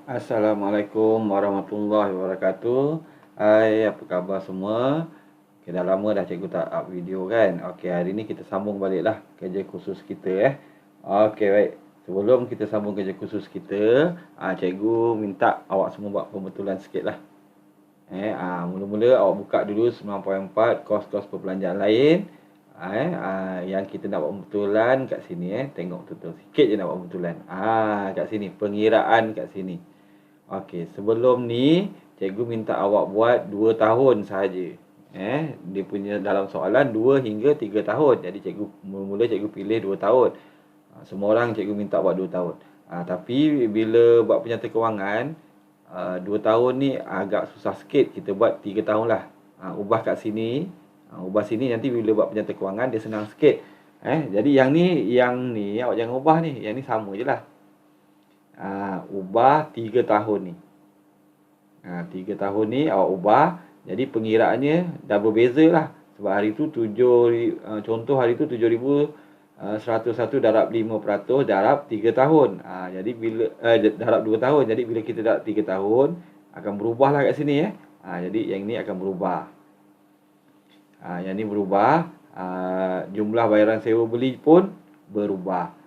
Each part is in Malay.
Assalamualaikum warahmatullahi wabarakatuh. Hai, apa khabar semua? Okay, dah lama dah cikgu tak up video kan. Okey, hari ni kita sambung baliklah kerja khusus kita. Okey, baik. Sebelum kita sambung kerja khusus kita, cikgu minta awak semua buat pembetulan sikit lah. Mula-mula awak buka dulu 9.4 kos-kos perbelanjaan lain. Yang kita nak buat pembetulan kat sini. Tengok betul-betul. Sikit je nak buat pembetulan. Kat sini. Pengiraan kat sini. Okey, sebelum ni cikgu minta awak buat 2 tahun sahaja. Dia punya dalam soalan 2 hingga 3 tahun. Jadi cikgu mula-mula cikgu pilih 2 tahun. Semua orang cikgu minta buat 2 tahun. Tapi bila buat penyata kewangan, 2 tahun ni agak susah sikit. Kita buat 3 tahun lah. Ubah kat sini. Ubah sini nanti bila buat penyata kewangan dia senang sikit. Jadi yang ni awak jangan ubah ni. Yang ni sama je lah. Ubah 3 tahun ni. 3 tahun ni awak ubah. Jadi pengiraannya dah berbeza lah. Sebab hari tu contoh hari tu 7,101 darab 5% darab 3 tahun. Jadi bila darab 2 tahun. Jadi bila kita darab 3 tahun akan berubah lah kat sini. Jadi yang ni akan berubah. Yang ni berubah. Jumlah bayaran sewa beli pun berubah.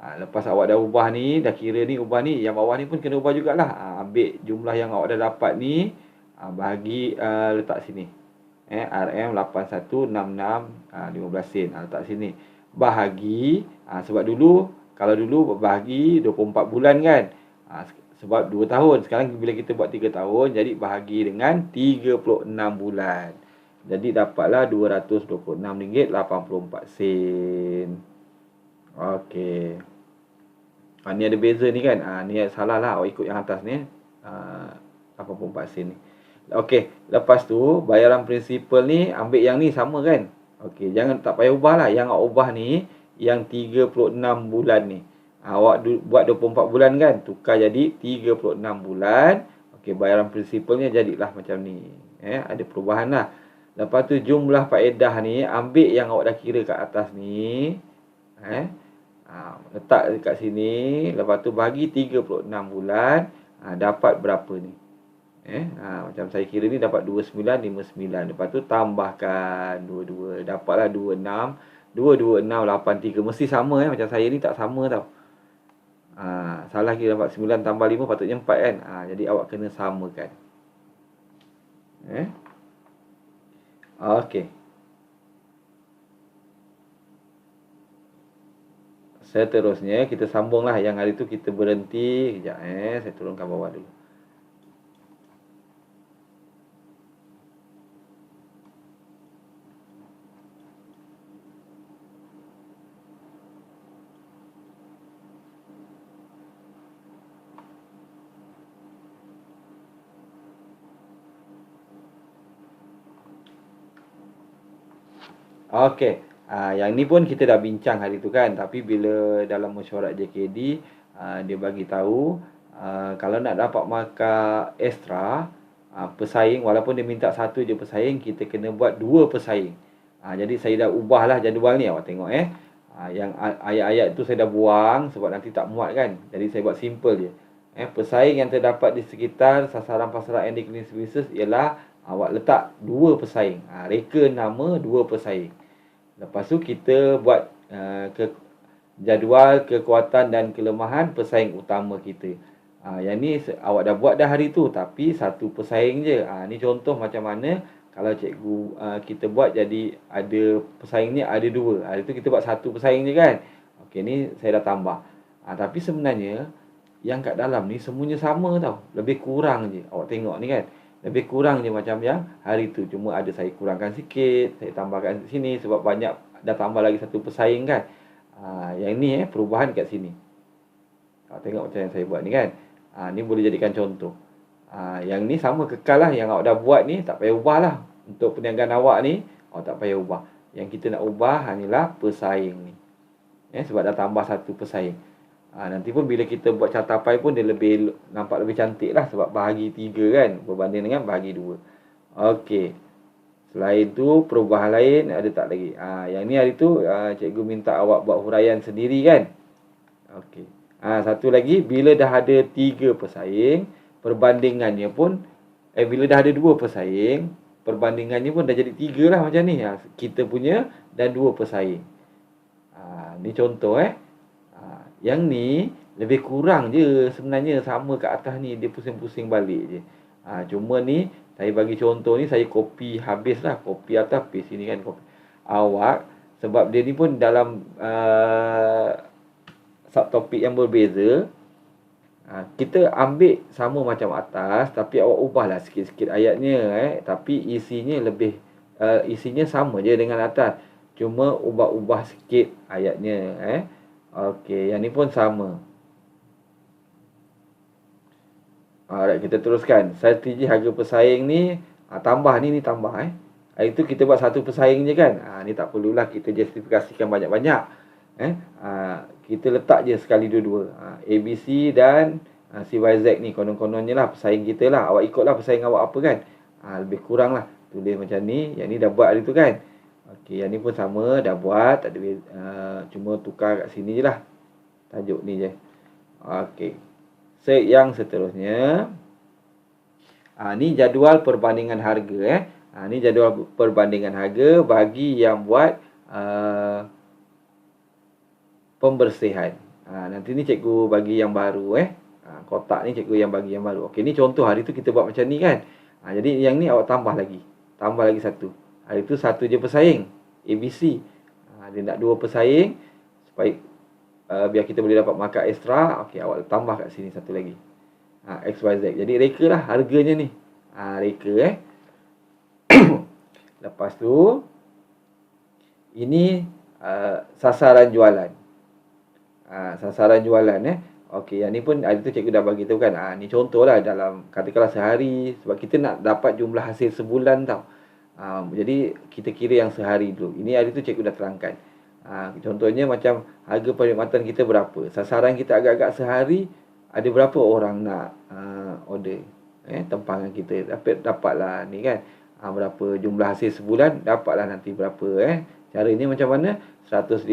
Lepas awak dah ubah ni, dah kira ni ubah ni, yang bawah ni pun kena ubah jugalah. Ambil jumlah yang awak dah dapat ni, bagi letak sini. RM8166 15 sen. Letak sini. Bahagi, sebab dulu, kalau dulu bahagi 24 bulan kan. Sebab 2 tahun. Sekarang bila kita buat 3 tahun, jadi bahagi dengan 36 bulan. Jadi dapatlah RM226.84. Okey. Ni ada beza ni kan. Ni salah lah. Awak ikut yang atas ni. 84 sen ni. Okey. Lepas tu, bayaran prinsipal ni, ambil yang ni sama kan. Okey. Jangan tak payah ubah lah. Yang awak ubah ni, yang 36 bulan ni. Awak buat 24 bulan kan. Tukar jadi 36 bulan. Okey. Bayaran prinsipalnya jadilah macam ni. Ada perubahan lah. Lepas tu, jumlah faedah ni, ambil yang awak dah kira kat atas ni. Letak dekat sini. Lepas tu bagi 36 bulan. Dapat berapa ni? Macam saya kira ni dapat 2959. Lepas tu tambahkan 22. Dapatlah 22683. Mesti sama macam saya ni tak sama tau. Salah kira dapat 9 tambah 5 patutnya 4 kan. Jadi awak kena samakan. Okey. Seterusnya kita sambunglah. Yang hari tu kita berhenti. Sekejap saya turunkan bawah dulu. Okey. Yang ni pun kita dah bincang hari tu kan. Tapi bila dalam mesyuarat JKD, dia bagi tahu kalau nak dapat markah extra, pesaing walaupun dia minta satu je pesaing, kita kena buat 2 pesaing. Jadi saya dah ubahlah jadual ni, awak tengok Yang ayat-ayat tu saya dah buang sebab nanti tak muat kan. Jadi saya buat simple je. Pesaing yang terdapat di sekitar sasaran pasaran ND Cleaning Services ialah awak letak 2 pesaing. Reka nama 2 pesaing. Lepas tu kita buat jadual kekuatan dan kelemahan pesaing utama kita. Yang ni awak dah buat dah hari tu, tapi satu pesaing je. Ni contoh macam mana kalau cikgu kita buat jadi ada pesaing ni ada 2. Hari tu kita buat satu pesaing je kan. Okey, ni saya dah tambah. Tapi sebenarnya yang kat dalam ni semuanya sama tau. Lebih kurang je. Awak tengok ni kan. Lebih kurang je macam yang hari tu. Cuma ada saya kurangkan sikit, saya tambahkan sini sebab banyak dah tambah lagi satu pesaing kan. Yang ni perubahan kat sini. Tengok macam yang saya buat ni kan. Ni boleh jadikan contoh. Yang ni sama kekal lah. Yang awak dah buat ni tak payah ubah lah. Untuk perniagaan awak ni, awak tak payah ubah. Yang kita nak ubah hanyalah pesaing ni. Sebab dah tambah satu pesaing. Nanti pun bila kita buat catapai pun dia nampak lebih cantik lah. Sebab bahagi 3 kan. Berbanding dengan bahagi 2. Okey. Selain tu perubahan lain ada tak lagi? Yang ni hari tu cikgu minta awak buat huraian sendiri kan. Okey. Satu lagi, bila dah ada 3 pesaing, perbandingannya pun bila dah ada 2 pesaing, perbandingannya pun dah jadi 3 lah macam ni. Kita punya dan 2 pesaing. Ni contoh Yang ni lebih kurang je sebenarnya, sama kat atas ni, dia pusing-pusing balik je. Cuma ni saya bagi contoh ni, saya copy habis lah, copy atas paste sini kan, copy. Awak sebab dia ni pun dalam subtopik yang berbeza, kita ambil sama macam atas, tapi awak ubahlah sikit-sikit ayatnya tapi isinya sama je dengan atas, cuma ubah-ubah sikit ayatnya Okey, yang ni pun sama. Alright, kita teruskan. Strategi harga pesaing ni, tambah ni tambah Itu kita buat satu pesaing je kan. Ni tak perlulah kita justifikasikan banyak-banyak. Kita letak je sekali dua-dua. ABC dan CYZ ni konon-kononnya lah pesaing kita lah. Awak ikutlah pesaing awak apa kan. Lebih kurang lah. Tulis macam ni. Yang ni dah buat hari tu kan. Okey, yang ni pun sama, dah buat, tak ada cuma tukar kat sini je lah. Tajuk ni je. Okey. Yang seterusnya, ni jadual perbandingan harga ni jadual perbandingan harga bagi yang buat pembersihan. Nanti ni cikgu bagi yang baru kotak ni cikgu yang bagi yang baru. Okey, ni contoh hari tu kita buat macam ni kan. Jadi yang ni awak tambah lagi satu. Hari tu satu je pesaing, ABC. Dia nak 2 pesaing supaya biar kita boleh dapat markah ekstra. Okey, awak tambah kat sini satu lagi. XYZ. Jadi reka lah harganya ni. Reka Lepas tu ini sasaran jualan. Sasaran jualan Okey, yang ni pun hari tu cikgu dah bagi tahu kan. Ni contohlah dalam katakanlah sehari, sebab kita nak dapat jumlah hasil sebulan tau. Jadi kita kira yang sehari dulu. Ini hari tu cikgu dah terangkan. Contohnya macam harga perkhidmatan kita berapa. Sasaran kita agak-agak sehari, ada berapa orang nak order tempangan kita. Dapatlah ni kan. Berapa jumlah hasil sebulan, dapatlah nanti berapa Caranya macam mana? 150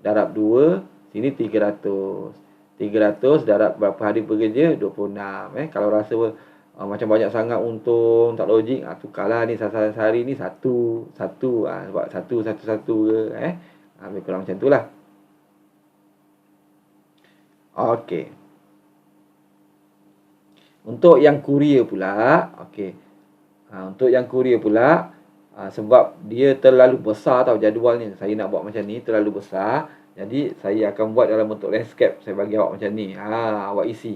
darab 2, sini 300. 300 darab berapa hari bekerja? 26. Kalau rasa macam banyak sangat untung, tak logik, tukarlah ni sasaran sehari ni satu. Sebab satu ke lebih kurang macam tu lah. Okey. Untuk yang kurier pula, untuk yang kurier pula, sebab dia terlalu besar tau jadualnya. Saya nak buat macam ni, terlalu besar. Jadi saya akan buat dalam bentuk landscape. Saya bagi awak macam ni. Awak isi.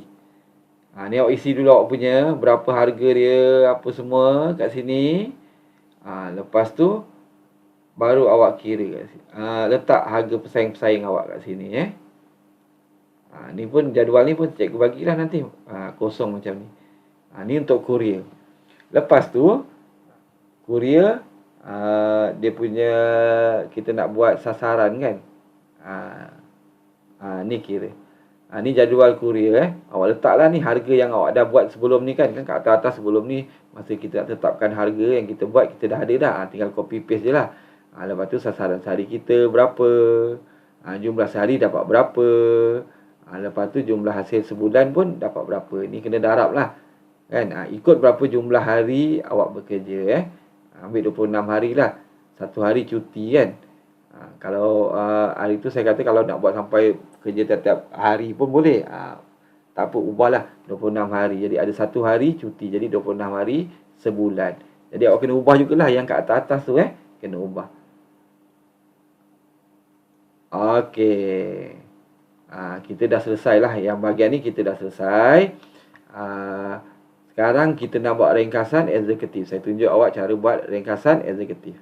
Ni awak isi dulu awak punya, berapa harga dia, apa semua kat sini. Lepas tu baru awak kira kat sini. Letak harga pesaing-pesaing awak kat sini ni pun jadual ni pun cikgu bagilah nanti. Kosong macam ni. Ni untuk kurier. Lepas tu kurier dia punya, kita nak buat sasaran kan. Ni kira. Ni jadual kurier Awak letaklah ni harga yang awak dah buat sebelum ni kan. Kat atas sebelum ni, masa kita nak tetapkan harga yang kita buat, kita dah ada dah. Tinggal copy paste je lah. Lepas tu sasaran sehari kita berapa, jumlah sehari dapat berapa, lepas tu jumlah hasil sebulan pun dapat berapa. Ni kena darab lah kan. Ikut berapa jumlah hari awak bekerja ambil 26 hari lah. Satu hari cuti kan. Kalau hari tu saya kata kalau nak buat sampai kerja tiap-tiap hari pun boleh. Tak apa, ubahlah 26 hari. Jadi ada satu hari cuti. Jadi 26 hari sebulan. Jadi awak kena ubah jugalah yang kat atas tu kena ubah. Okey. Kita dah selesai lah. Yang bahagian ni kita dah selesai. Sekarang kita nak buat ringkasan eksekutif. Saya tunjuk awak cara buat ringkasan eksekutif.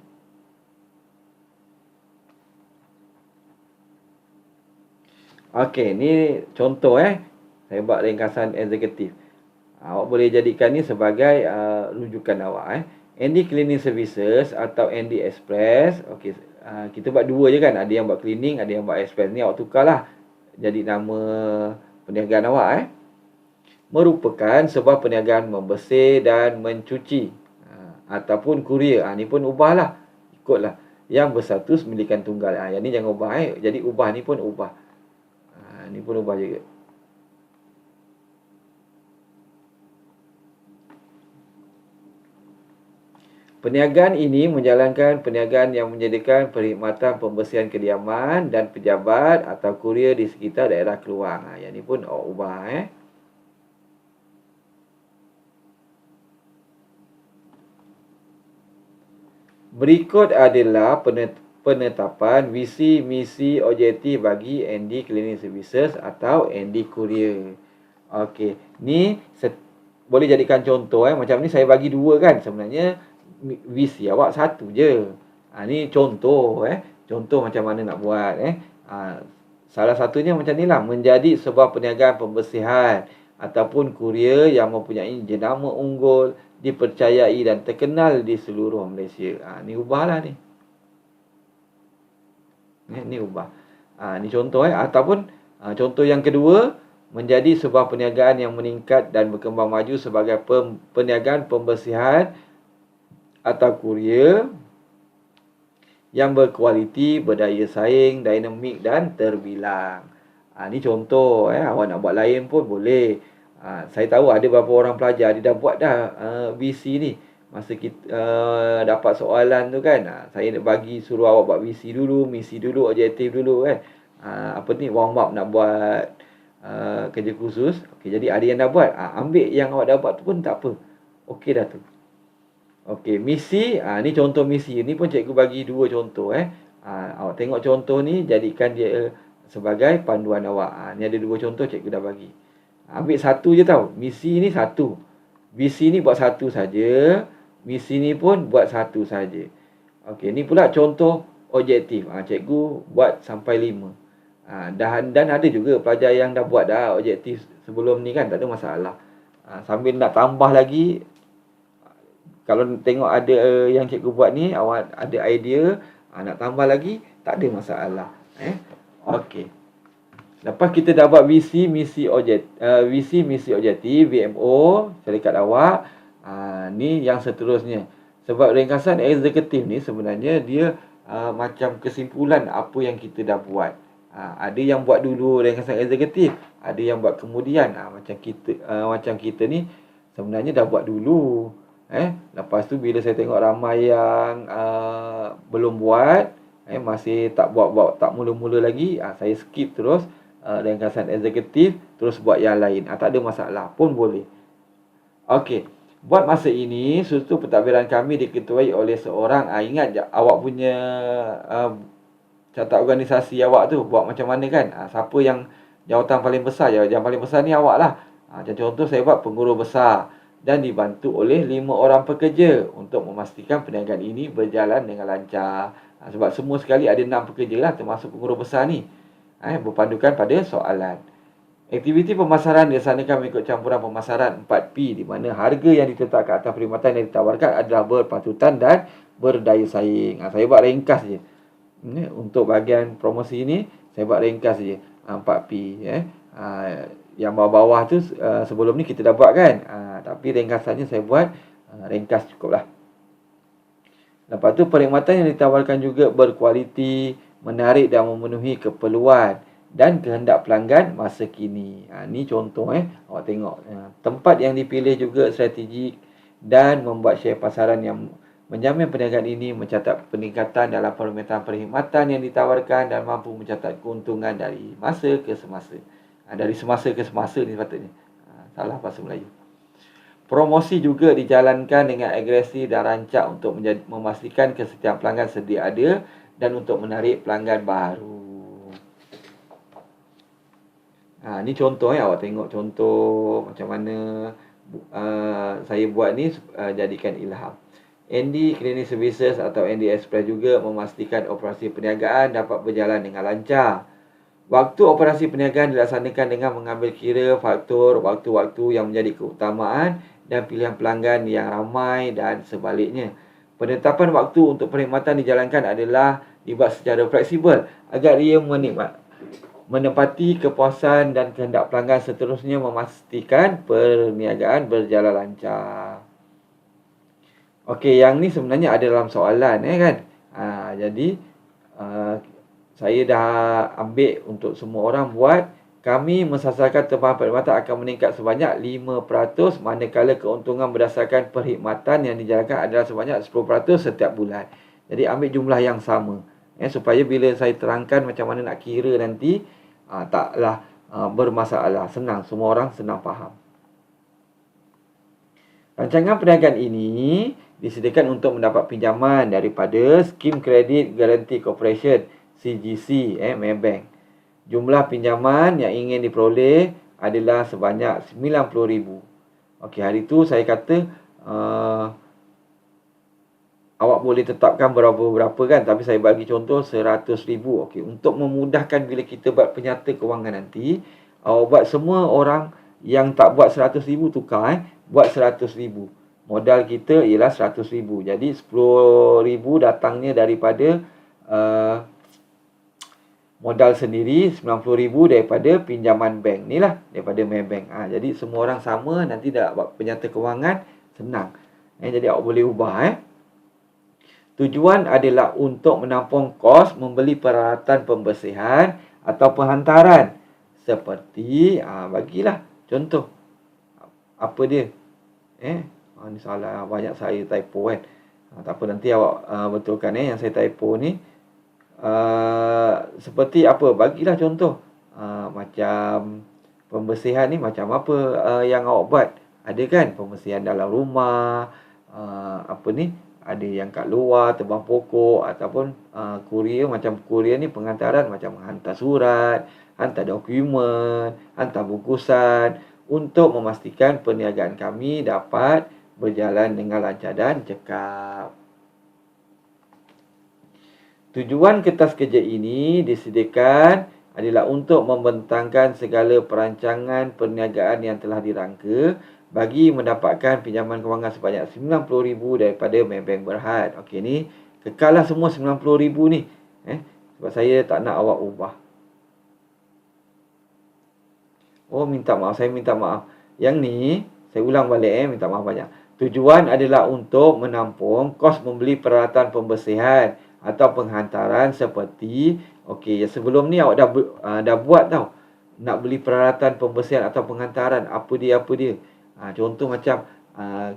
Okey, ni contoh saya buat ringkasan eksekutif. Awak boleh jadikan ni sebagai rujukan awak ND Cleaning Services atau ND Express. Okey, kita buat dua je kan. Ada yang buat cleaning, ada yang buat express. Ni awak tukarlah jadi nama perniagaan awak merupakan sebuah perniagaan membersih dan mencuci ataupun kurier. Ni pun ubahlah, ikutlah yang bersatu milikan tunggal. Yang ni jangan ubah jadi ubah ni pun ubah. Ni pun ubah juga. Perniagaan ini menjalankan perniagaan yang menyediakan perkhidmatan pembersihan kediaman dan pejabat atau kurier di sekitar daerah keluar. Yang ni pun ubah. Berikut adalah penetapan visi, misi, objektif bagi ND Cleaning Services atau ND Courier. Okey, ni boleh jadikan contoh. Macam ni saya bagi dua kan. Sebenarnya visi awak satu je. Ni contoh. Contoh macam mana nak buat. Salah satunya macam ni lah. Menjadi sebuah perniagaan pembersihan ataupun kurier yang mempunyai jenama unggul, dipercayai dan terkenal di seluruh Malaysia. Ni ubahlah ni. Ni ubah. Ni contoh. Ataupun contoh yang kedua, menjadi sebuah perniagaan yang meningkat dan berkembang maju sebagai perniagaan pembersihan atau kurier yang berkualiti, berdaya saing, dinamik dan terbilang. Ni contoh. Awak nak buat lain pun boleh. Saya tahu ada beberapa orang pelajar dia dah buat dah VC ni. Masa kita dapat soalan tu kan, saya nak bagi suruh awak buat VC dulu, misi dulu, objektif dulu kan. Warm up nak buat kerja khusus. Okey, jadi ada yang dah buat. Ambil yang awak dah buat tu pun tak apa. Okey dah tu. Okey, misi. Ni contoh misi. Ni pun cikgu bagi dua contoh. Awak tengok contoh ni, jadikan dia sebagai panduan awak. Ni ada dua contoh cikgu dah bagi. Ambil satu je tau. Misi ni satu. Visi ni buat satu saja. Misi ni pun buat satu saja. Okey, ni pula contoh objektif. Cikgu buat sampai 5. Dan ada juga pelajar yang dah buat dah objektif sebelum ni kan, tak ada masalah. Sambil nak tambah lagi, kalau tengok ada yang cikgu buat ni, awak ada idea nak tambah lagi, tak ada masalah. Okey. Lepas kita dah buat visi, misi, objektif, VMO, syarikat awak. Ni yang seterusnya. Sebab ringkasan eksekutif ni sebenarnya dia macam kesimpulan apa yang kita dah buat. Ada yang buat dulu ringkasan eksekutif, ada yang buat kemudian. Macam kita ni sebenarnya dah buat dulu. Lepas tu bila saya tengok ramai yang belum buat, masih tak buat tak mula-mula lagi, saya skip terus ringkasan eksekutif, terus buat yang lain. Tak ada masalah pun boleh. Okey, buat masa ini susunan pentadbiran kami diketuai oleh seorang. Ingat je awak punya catat organisasi awak tu buat macam mana kan. Siapa yang jawatan paling besar, yang paling besar ni awak lah. Macam contoh saya buat pengurus besar dan dibantu oleh 5 orang pekerja untuk memastikan perniagaan ini berjalan dengan lancar. Sebab semua sekali ada 6 pekerja lah, termasuk pengurus besar ni. Berpandukan pada soalan. Aktiviti pemasaran dilaksanakan mengikut campuran pemasaran 4P, di mana harga yang ditetapkan atas perkhidmatan yang ditawarkan adalah berpatutan dan berdaya saing. Saya buat ringkas je. Untuk bahagian promosi ni, saya buat ringkas je. 4P. Yang bawah-bawah tu sebelum ni kita dah buat kan. Tapi ringkasannya saya buat ringkas cukup lah. Lepas tu perkhidmatan yang ditawarkan juga berkualiti, menarik dan memenuhi keperluan dan kehendak pelanggan masa kini. Ni contoh awak tengok. Tempat yang dipilih juga strategik dan membuat share pasaran yang menjamin perniagaan ini mencatat peningkatan dalam permintaan perkhidmatan yang ditawarkan dan mampu mencatat keuntungan dari masa ke semasa. Dari semasa ke semasa ni sepatutnya. Salah bahasa Melayu. Promosi juga dijalankan dengan agresif dan rancak untuk memastikan kesetiaan pelanggan sedia ada dan untuk menarik pelanggan baru. Ni contoh awak tengok contoh macam mana saya buat ni, jadikan ilham. ND Cleaning Services atau ND Express juga memastikan operasi perniagaan dapat berjalan dengan lancar. Waktu operasi perniagaan dilaksanakan dengan mengambil kira faktor waktu-waktu yang menjadi keutamaan dan pilihan pelanggan yang ramai dan sebaliknya. Penetapan waktu untuk perkhidmatan dijalankan adalah dibuat secara fleksibel agar ia menepati kepuasan dan kehendak pelanggan, seterusnya memastikan perniagaan berjalan lancar. Okey, yang ni sebenarnya ada dalam soalan kan. Jadi saya dah ambil untuk semua orang buat. kami mensasarkan tempahan perkhidmatan akan meningkat sebanyak 5%, manakala keuntungan berdasarkan perkhidmatan yang dijalankan adalah sebanyak 10% setiap bulan. Jadi ambil jumlah yang sama. Supaya bila saya terangkan macam mana nak kira nanti, taklah bermasalah. Senang, semua orang senang faham. Rancangan perniagaan ini disediakan untuk mendapat pinjaman daripada Skim Kredit Guarantee Corporation, CGC, Maybank. Jumlah pinjaman yang ingin diperoleh adalah sebanyak RM90,000. Okey, hari tu saya kata awak boleh tetapkan berapa-berapa kan, tapi saya bagi contoh RM100,000. Okey, untuk memudahkan bila kita buat penyata kewangan nanti, awak buat semua orang yang tak buat RM100,000 tukar, buat RM100,000. Modal kita ialah RM100,000. Jadi RM10,000 datangnya daripada modal sendiri, RM90,000 daripada pinjaman bank. Ni lah, daripada Maybank. Jadi semua orang sama, nanti dah buat penyata kewangan, senang. Jadi awak boleh ubah. Tujuan adalah untuk menampung kos membeli peralatan pembersihan atau penghantaran. Seperti, bagilah contoh. Apa dia? Ni salah, banyak saya typo kan. Tak apa, nanti awak betulkan yang saya typo ni. Seperti apa? Bagilah contoh. Macam pembersihan ni macam apa yang awak buat? Ada kan pembersihan dalam rumah, ada yang kat luar, tebang pokok, ataupun kurier. Macam kurier ni penghantaran, macam hantar surat, hantar dokumen, hantar bungkusan, untuk memastikan perniagaan kami dapat berjalan dengan lancar dan cekap. Tujuan kertas kerja ini disediakan adalah untuk membentangkan segala perancangan perniagaan yang telah dirangka bagi mendapatkan pinjaman kewangan sebanyak RM90,000 daripada Maybank Berhad. Okey, ni kekallah semua RM90,000 ni. Sebab saya tak nak awak ubah. Minta maaf, saya minta maaf. Yang ni, saya ulang balik minta maaf banyak. Tujuan adalah untuk menampung kos membeli peralatan pembersihan atau penghantaran seperti, sebelum ni awak dah buat tau. Nak beli peralatan pembersihan atau penghantaran, apa dia. Contoh macam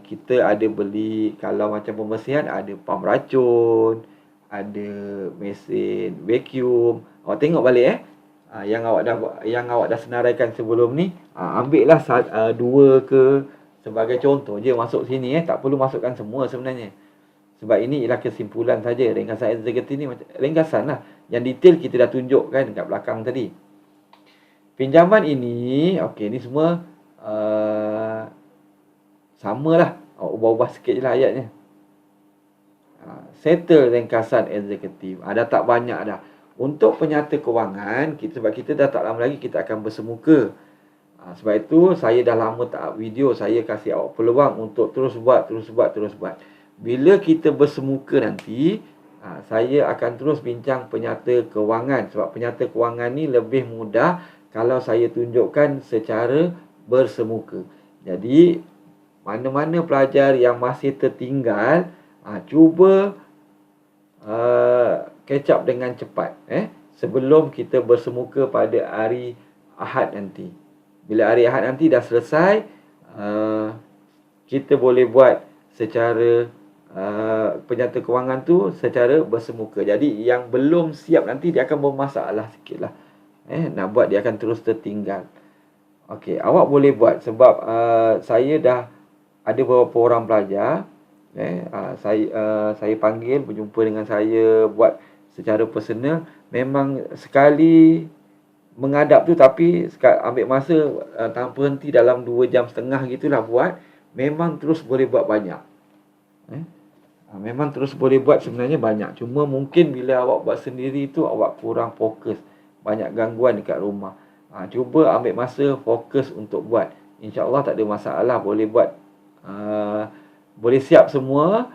kita ada beli, kalau macam pembersihan, ada pam racun, ada mesin vacuum. Awak tengok balik yang awak dah senaraikan sebelum ni. Ambil lah 2 ke sebagai contoh je masuk sini. Tak perlu masukkan semua sebenarnya. Sebab ini ialah kesimpulan saja. Ringkasan eksekutif ni ringkasan lah. Yang detail kita dah tunjukkan dekat belakang tadi. Pinjaman ini, ni semua sama lah. Ubah-ubah sikit je lah ayatnya. Settle ringkasan eksekutif. Dah tak banyak dah. Untuk penyata kewangan, sebab kita dah tak lama lagi kita akan bersemuka. Sebab itu saya dah lama tak up video. Saya kasih awak peluang untuk terus buat. Bila kita bersemuka nanti, saya akan terus bincang penyata kewangan. Sebab penyata kewangan ni lebih mudah kalau saya tunjukkan secara bersemuka. Jadi, mana-mana pelajar yang masih tertinggal, cuba catch up dengan cepat. Sebelum kita bersemuka pada hari Ahad nanti. Bila hari Ahad nanti dah selesai, kita boleh buat secara penyata kewangan tu secara bersemuka. Jadi yang belum siap nanti dia akan bermasalah sikit lah. Nak buat dia akan terus tertinggal. Awak boleh buat sebab saya dah ada beberapa orang pelajar. Saya panggil berjumpa dengan saya, buat secara personal. Memang sekali menghadap tu, tapi ambil masa tanpa henti dalam 2 jam setengah gitulah buat. Memang terus boleh buat banyak. Memang terus boleh buat sebenarnya banyak. Cuma mungkin bila awak buat sendiri tu awak kurang fokus. Banyak gangguan dekat rumah. Cuba ambil masa fokus untuk buat. InsyaAllah tak ada masalah. Boleh buat. Boleh siap semua.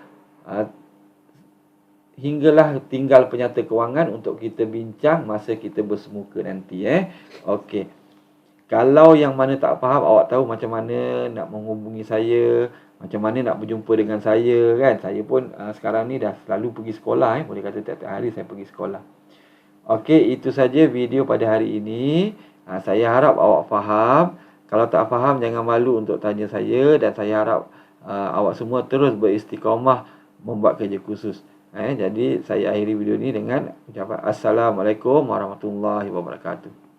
Hinggalah tinggal penyata kewangan untuk kita bincang masa kita bersemuka nanti. Kalau yang mana tak faham, awak tahu macam mana nak menghubungi saya, macam mana nak berjumpa dengan saya kan. Saya pun sekarang ni dah selalu pergi sekolah. Boleh kata tiap-tiap hari saya pergi sekolah. Itu saja video pada hari ini. Saya harap awak faham. Kalau tak faham, jangan malu untuk tanya saya. Dan saya harap awak semua terus beristiqamah membuat kerja khusus. Jadi saya akhiri video ni dengan ucapan Assalamualaikum warahmatullahi wabarakatuh.